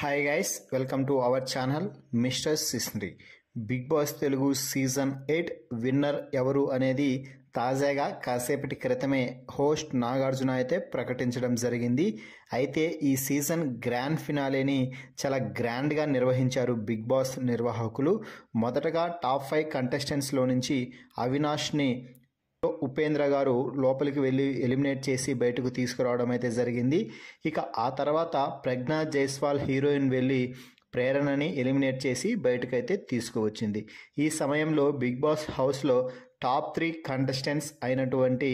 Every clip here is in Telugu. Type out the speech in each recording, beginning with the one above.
Hi guys, welcome to our channel mister సిస్నరీ. Bigg Boss Telugu season 8 winner ఎవరు అనేది తాజాగా కాసేపటి క్రితమే హోస్ట్ నాగార్జున అయితే ప్రకటించడం జరిగింది. అయితే ఈ సీజన్ గ్రాండ్ ఫినాలేని చాలా గ్రాండ్గా నిర్వహించారు బిగ్ బాస్ నిర్వాహకులు. మొదటగా టాప్ 5 కంటెస్టెంట్స్లో నుంచి అవినాష్ని ఉపేంద్ర గారు లోపలికి వెళ్ళి ఎలిమినేట్ చేసి బయటకు తీసుకురావడం అయితే జరిగింది. ఇక ఆ తర్వాత ప్రజ్ఞా జైస్వాల్ హీరోయిన్ వెళ్ళి ప్రేరణని ఎలిమినేట్ చేసి బయటకైతే తీసుకువచ్చింది. ఈ సమయంలో బిగ్ బాస్ హౌస్లో టాప్ 3 కంటెస్టెంట్స్ అయినటువంటి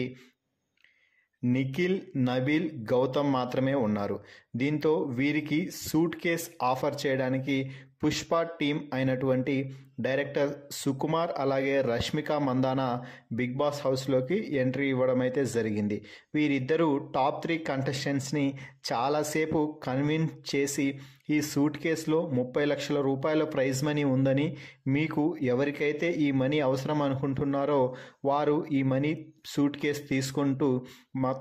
నిఖిల్, నబీల్, గౌతమ్ మాత్రమే ఉన్నారు. దీంతో వీరికి సూట్ కేస్ ఆఫర్ చేయడానికి పుష్ప టీం అయినటువంటి డైరెక్టర్ సుకుమార్ అలాగే రష్మిక మందానా బిగ్ బాస్ హౌస్లోకి ఎంట్రీ ఇవ్వడం అయితే జరిగింది. వీరిద్దరూ టాప్ 3 కంటెస్టెంట్స్ని చాలాసేపు కన్విన్స్ చేసి ఈ సూట్ కేసులో 30 లక్షల రూపాయల ప్రైజ్ మనీ ఉందని, మీకు ఎవరికైతే ఈ మనీ అవసరం అనుకుంటున్నారో వారు ఈ మనీ సూట్ కేసు తీసుకుంటూ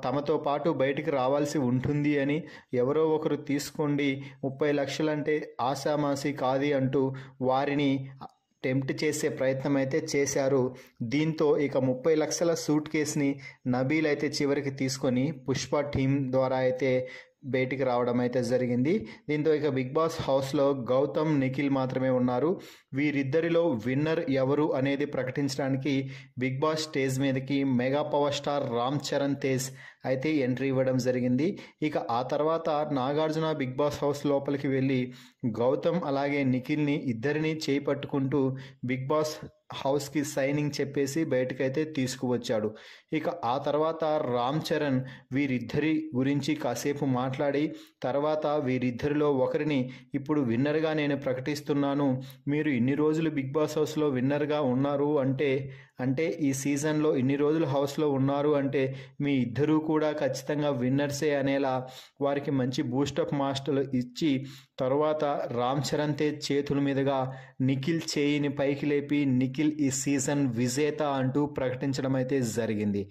తమతో పాటు బయటికి రావాల్సి ఉంటుంది అని, ఎవరో ఒకరు తీసుకోండి 30 లక్షలంటే ఆశామాసి కాదు అంటూ వారిని టెంప్ట్ చేసే ప్రయత్నం అయితే చేశారు. దీంతో ఇక 30 లక్షల సూట్ కేసుని నబీల్ అయితే చివరికి తీసుకొని పుష్ప టీం ద్వారా అయితే బయటికి రావడం అయితే జరిగింది. దీంతో ఇక బిగ్ బాస్ హౌస్లో గౌతమ్, నిఖిల్ మాత్రమే ఉన్నారు. వీరిద్దరిలో విన్నర్ ఎవరు అనేది ప్రకటించడానికి బిగ్ బాస్ స్టేజ్ మీదకి mega power star Ram Charan Tej అయితే ఎంట్రీ ఇవ్వడం జరిగింది. ఇక ఆ తర్వాత నాగార్జున బిగ్ బాస్ హౌస్ లోపలికి వెళ్ళి గౌతమ్ అలాగే నిఖిల్ని ఇద్దరిని చేయి పట్టుకుంటూ బిగ్ బాస్ హౌస్కి సైనింగ్ చెప్పేసి బయటకైతే తీసుకువచ్చాడు. ఇక ఆ తర్వాత రామ్ చరణ్ వీరిద్దరి గురించి కాసేపు మాట్లాడి తర్వాత వీరిద్దరిలో ఒకరిని ఇప్పుడు విన్నర్గా నేను ప్రకటిస్తున్నాను, మీరు ఇన్ని రోజులు బిగ్ బాస్ హౌస్లో విన్నర్గా ఉన్నారు అంటే ఈ సీజన్లో ఇన్ని రోజులు హౌస్లో ఉన్నారు అంటే మీ ఇద్దరూ కూడా ఖచ్చితంగా విన్నర్సే అనేలా వారికి మంచి బూస్టప్ మాస్టర్లు ఇచ్చి తర్వాత రామ్ చరణ్ తేజ్ చేతుల మీదుగా నిఖిల్ చేయిని పైకి లేపి నిఖిల్ ఈ సీజన్ విజేత అంటూ ప్రకటించడం అయితే జరిగింది.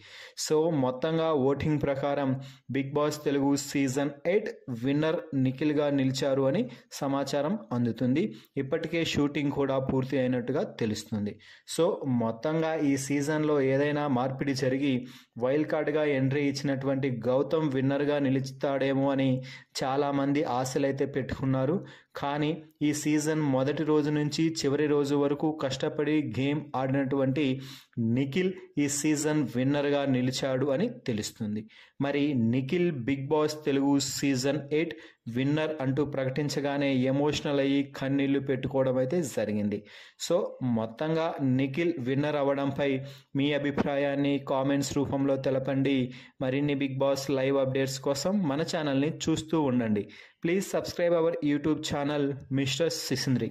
సో మొత్తంగా ఓటింగ్ ప్రకారం Bigg Boss Telugu season 8 winner నిఖిల్గా నిలిచారు అని సమాచారం అందుతుంది. ఇప్పటికే షూటింగ్ కూడా పూర్తి అయినట్టుగా తెలుస్తుంది. సో మొత్తంగా ఈ సీజన్లో ఏదైనా మార్పిడి జరిగి వైల్డ్ కార్డ్గా ఎంట్రీ ఇచ్చినటువంటి గౌతమ్ విన్నర్గా నిలుస్తాడేమో అని చాలామంది ఆశలైతే పెట్టుకున్నారు. కానీ ఈ సీజన్ మొదటి రోజు నుంచి చివరి రోజు వరకు కష్టపడి గేమ్ ఆడినటువంటి నిఖిల్ ఈ సీజన్ విన్నర్గా నిలిచాడు అని తెలుస్తుంది. మరి Nikhil Bigg Boss Telugu season 8 winner అంటూ ప్రకటించగానే ఎమోషనల్ అయ్యి కన్నీళ్లు పెట్టుకోవడం అయితే జరిగింది. సో మొత్తంగా నిఖిల్ విన్నర్ అవ్వడంపై మీ అభిప్రాయాన్ని కామెంట్స్ రూపంలో తెలపండి. మరిన్ని బిగ్ బాస్ లైవ్ అప్డేట్స్ కోసం మన ఛానల్ని చూస్తూ ఉండండి. Please subscribe our YouTube channel mister సిసింద్రి.